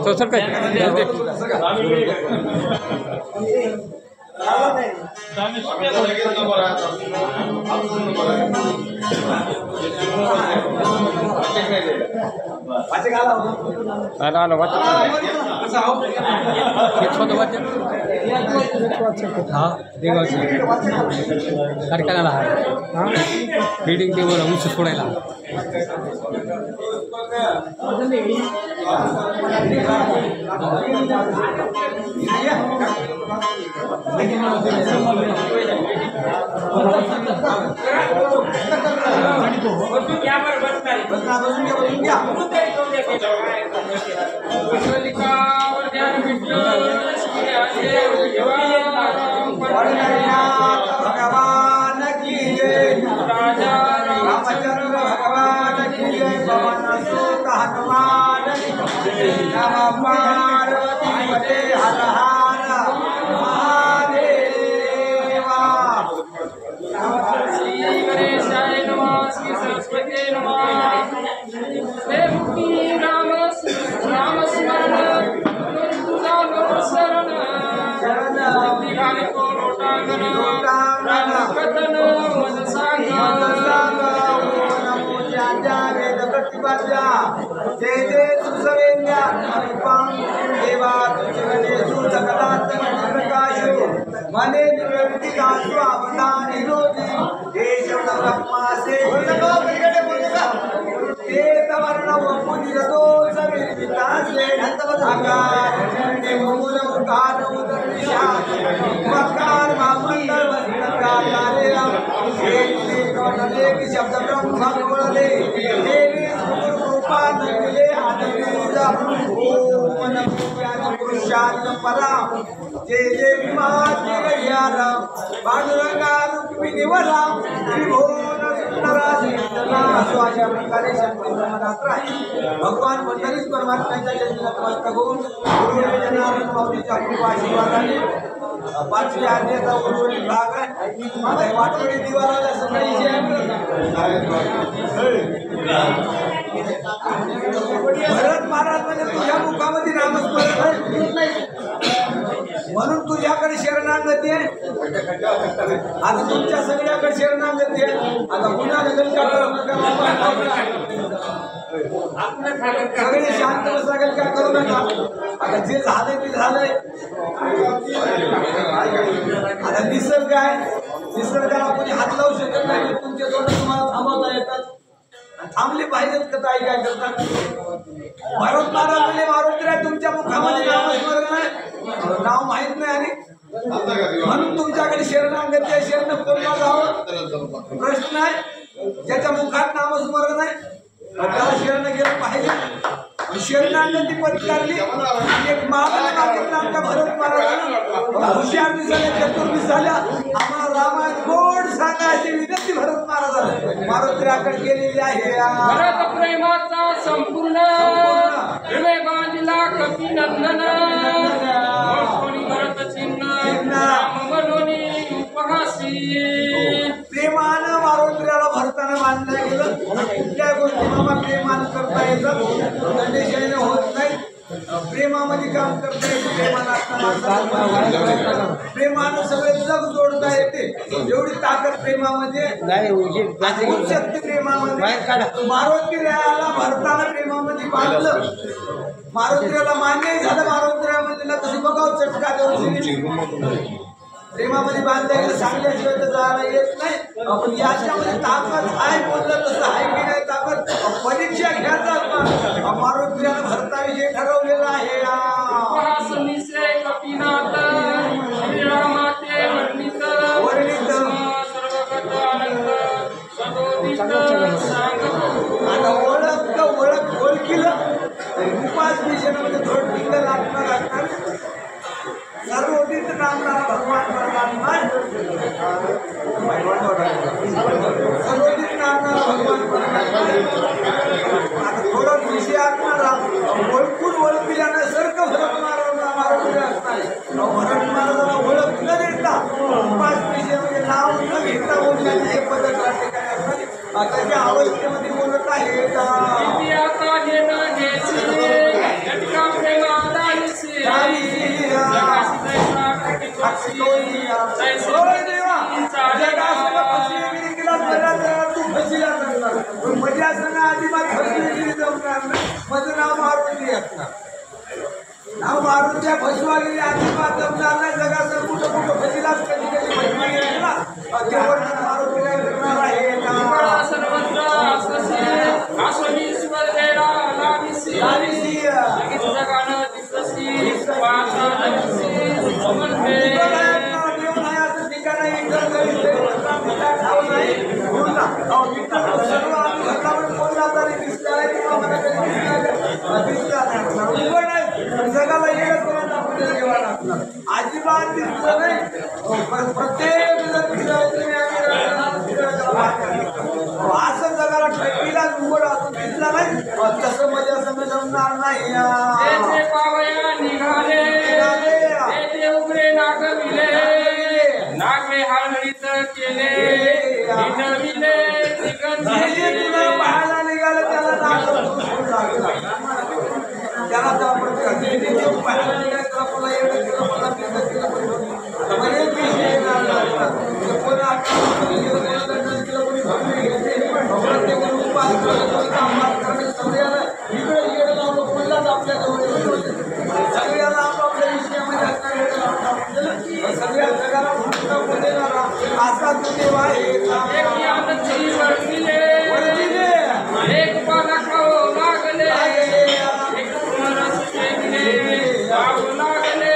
तो सर काय कारखान्याला बिल्डिंग ते ऊस सोडायला भगवान की जय रामचंद्र भगवान की जय पवन सुत हनुमान नमः पार्वती पते हर हर महादेवा श्री गणेशाय नमः श्री सरस्वती नमः हे मुक्ति राम स्मरण तुझा लोक शरण को लोटांगण कथन मज सांग नमो ज्या वेद प्रतिपाद्या जय जय सुसवेन्द्या देवा तुझे सुसकलात्मक प्रकाशो मने निवृत्तिकासु अवधान निरोधी देशव ब्रह्मासे वर्ण वपुनिरतो सविर्वितासे आकार चरणे मूल मुखार उदर्निशा मकार मामंडल वस्त्रकारे हे कोणले की शब्द ब्रह्म बोलले देवी रूपा नगले आदिजा ओम नमो व्यास पुरुषार्थ परा जय जय महादेव यारा पांडुरंगा रुक्मिणी वरा त्रिभुवन सुंदरा सीता स्वाजा प्रकारे शक्ती ब्रह्मदात्र भगवान वंदनीस परमात्म्याच्या जन्मात नमस्कार होऊन गुरु जनार्दन माऊलीच्या कृपा आशीर्वादाने पाचवी आज्ञेचा उर्वरित भाग आहे आता वाटोळी दिवाळाला सकाळी भरत महाराज म्हणजे तुझ्या मुखामध्ये नामस्मरण आहे म्हणून तुझ्याकडे शरणागती आहे आता तुमच्या सगळ्याकडे शरणागती आहे आता पुन्हा सगळे शांत बसागेल काय करू नका आता जे झालंय ते झालंय आता निसर्ग आहे निसर्गाला कोणी हात लावू शकत नाही तुमचे तोंड तुम्हाला थांबवता येतात थांबले पाहिजेत का ताई काय करतात भरत महाराज मारुतीला तुमच्या मुखामध्ये नामस्मरण आहे नाव माहित नाही आणि म्हणून तुमच्याकडे शरणागती आहे शरण कोणला जावं प्रश्न आहे ज्याच्या मुखात नामस्मरण आहे त्याला शरण गेलं पाहिजे शरणागती पत्कारली एक मागणी मागितलं आमच्या भरत महाराजांना हुशार दिसायला चतुर दिसायला आम्हाला रामायण गोड सांगायची विनंती भरत महाराजांना मारुतीकडे गेलेली आहे भरत प्रेमाचा संपूर्ण हृदय बांधला कपिनंदन कोणी भरत चिन्ह राम मनोनी उपहासी प्रेमानं मारुतीला भरताना बांधलं गेलं कुठल्या गोष्टी मामा प्रेमानं करता येतं दंडेशाहीने होत नाही प्रेमामध्ये काम करता येते प्रेमानं सगळे जग जोडता येते एवढी ताकद प्रेमामध्ये शक्ती प्रेमामध्ये मारुतीला भरताना प्रेमामध्ये बांधलं मारुतीला मान्य झालं मारुतीला तशी बघावं चटका देऊन प्रेमामध्ये बांधल्या गेलं सांगल्याशिवाय तर जायला येत नाही आपण याच्यामध्ये ताकद आहे बोललं तसं आहे की नाही ताकद परीक्षा घ्यायचा मारुतीला भरताविषयी ठरवलेला आहे आता ओळख ओळखीला उपास विषयामध्ये थोडं टिंग लागणार सर्वोदित नामना भगवान परमात्मा सर्वोदित नामना भगवान परमात्मा आता थोडं विषय असणार ओळखून ओळखील्यानं सारखं भरत महाराजांना भरत महाराजांना ओळख न देता उपास विषय म्हणजे नाव न घेता बोलण्याची हे पद्धत राहते काय असणार आता अवस्थेमध्ये बोलत आहे का किती आता घेणं घ्यायची घटका प्रेमाला दिसे जगाशी जैसा कटी होय देवा जगासंग फसवेगिरी केला बऱ्याच तू फसला करणार पण मजा संग अजिबात फसवेगिरी जमणार नाही माझं नाव मारुती असणार नाव मारुतीच्या फसवागिरी अजिबात जमणार नाही जगासंग कुठं कुठं फसिलाच कधी कधी फसवागिरी केला केवळ मारुती काय करणार आहे का सर्वत्र अससे आसवी स्वर्गेला लाविसी लगीच जगानं दिससी पाहता लगीसी समर्थे जगाला येत अजिबात दिसलं नाही प्रत्येक असं जगाला ठेकीला उघड असून दिसला नाही तसं मजा समजणार नाही तेथे पावया निघाले तेथे उघडे नागविले नागवे हालडीत केले हिंडविले तुला पाहायला निघालं त्याला त्याला आपण पाहायला निघालं त्याला एवढं केलं मला सगळ्याला आपापल्या विषयामध्ये सगळ्या जगाला असा तू देवा एक पाला खाओ लागले एक रस लागले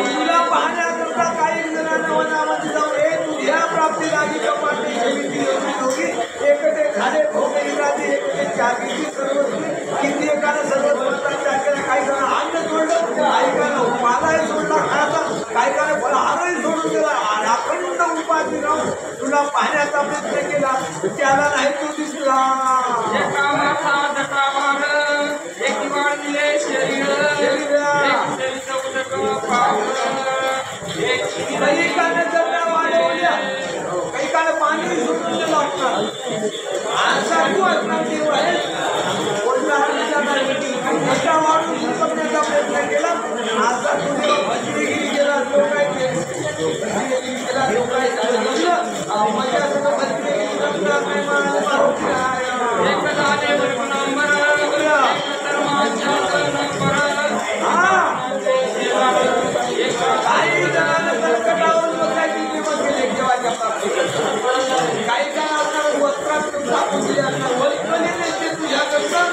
तुला पाहण्याकरता काही जणांना वनामध्ये जाऊन हे तुझ्या प्राप्ती लागीच्या पाठी एकटे झाले भोगई राजे एकटे जागीची सर्वस्वी किती एकानं सर्व सोडतात त्याकडे काही जण अन्न सोडलं काही कानं पालाही सोडला खायचा काही कानं फळहारही सोडून दिला आणि अखंड उपाधी राहून तुला पाहण्याचा प्रयत्न केला त्याला नाही तू दिसला एका माथा जटावार एक वाढले शरीर काही कानं जगण्या वाढवल्या काही कानं पाणी सोडून दिलं असणार असा तू असणार देव आहे कोणता जटा वाढून शिकवण्याचा प्रयत्न केला असा तू देव भजनीगिरी केला तो काय भजनीगिरी केला तो काय माझ्या सगळं भजनीगिरी करता एक झाले नंबर काही जणांना संकटावर बसायची किंमत केली देवाच्या प्राप्तीत काही जणांना वस्त्रात टाकून दिले असणार वैकलेले ते तुझ्याकरता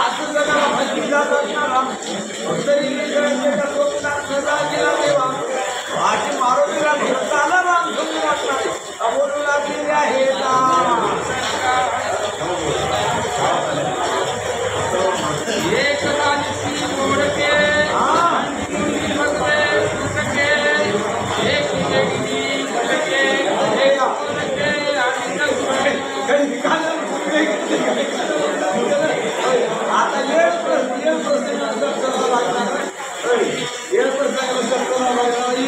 असं जगाला भजनी जात असणार तरी सदा गेला देवा आधी मारुतीला घेताना राम समजून वाटणार बोलू लागलेले आहे एक दानिशी मोडके भगवे सुटके एक जगदी भटके एक मोडके आणि आता येळ प्रसंग करावा लागणार येळ प्रसंग करावा लागणार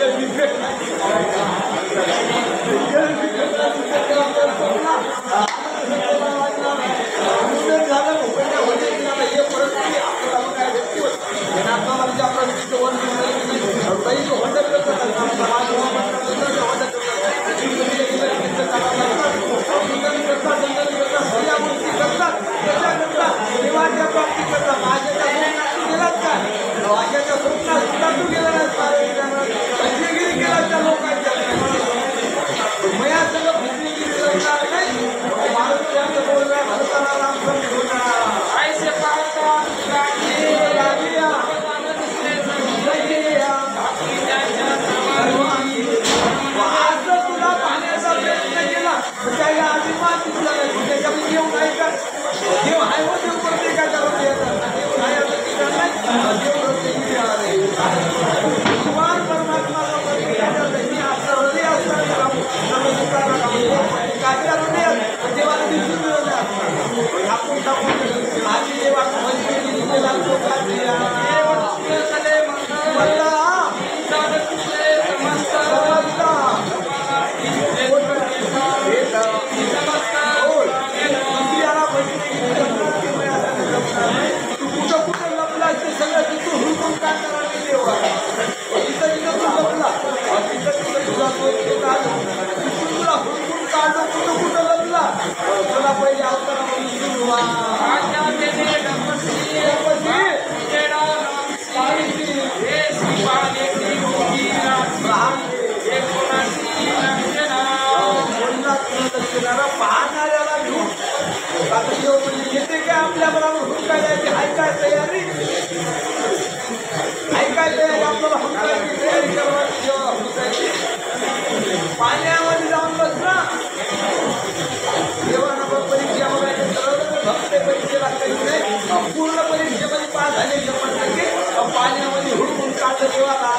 फक्त परीक्षेला काही नाही पूर्ण परीक्षेमध्ये पास झाले 100% पाण्यामध्ये हुडकून काढलं देवाला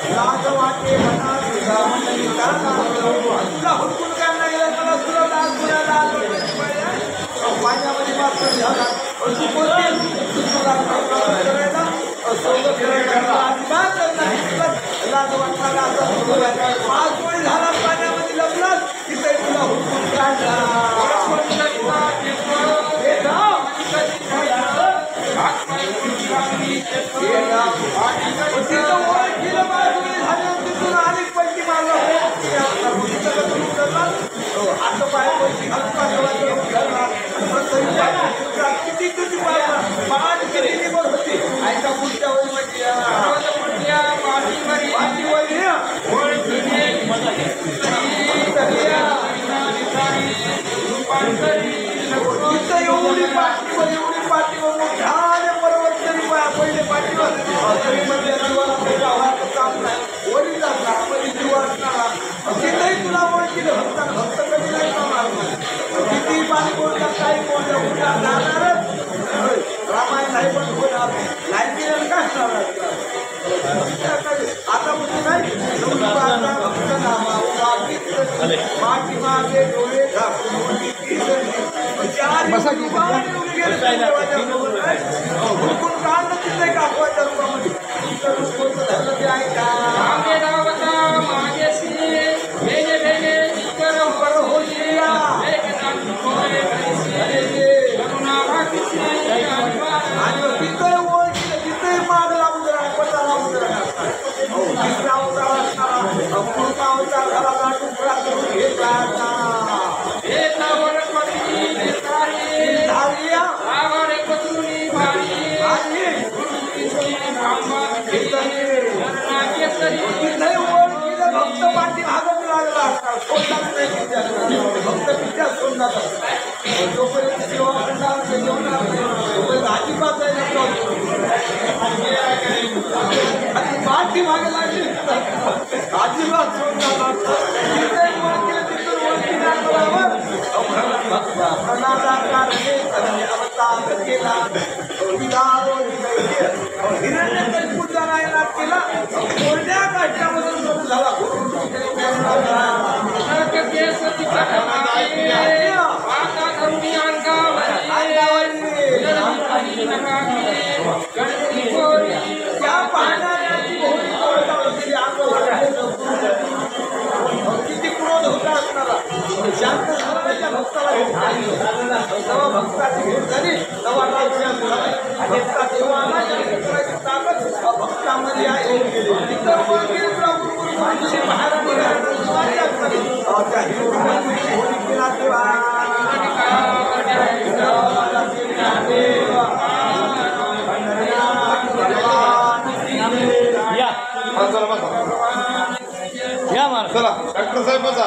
लाज वाटे म्हणा तुझा मंडळी तुला हुडकून काढला गेला मला तुला लाज पाण्यामध्ये मात्र झाला लाज वाटणारा असा 5 वेळ झाला पाण्यामध्ये लपलास तिथे तुला हुडकून काढला ऐका पुढच्या एवढी पाठीवर मोठ्याने पर्वत तरी पहिले पाठीवर काम नाही वरी जाणार जीव असणारा तिथेही तुला ओळखील भक्त कधी नाही किती पाणी बोलतात काही बोलतात जाणारच रामायण नाही पण होणार नाही केलं काय आता म्हणजे नाही मागे मागे डोळे झाकून हुडकून काढलं तिथे काकवाच्या रूपामध्ये झालं ते आहे का तिथे ओळखीलं तिथे माग लावून जरा पटा लावून तिसरा अवतार असणारा पुढचा अवतार घराला तुकडा करून घेतला भक्त पाठी भागत लागला भक्त पित्या सोडणार जोपर्यंत सेवा करणार तोपर्यंत अजिबात पाठी मागे लागली अजिबात सोडणार अवतार केला हिरण्यकशिपूचा नायनाट केला कोरड्या काष्टामधून झाला त्या पाहणाऱ्याची किती क्रोध होता असणारा शांत झाला भक्ताला जेव्हा भक्ताची भेट झाली तेव्हा भक्ता देवाला ताकद भक्तामध्ये आहे या मार चला डॉक्टर साहेब बसा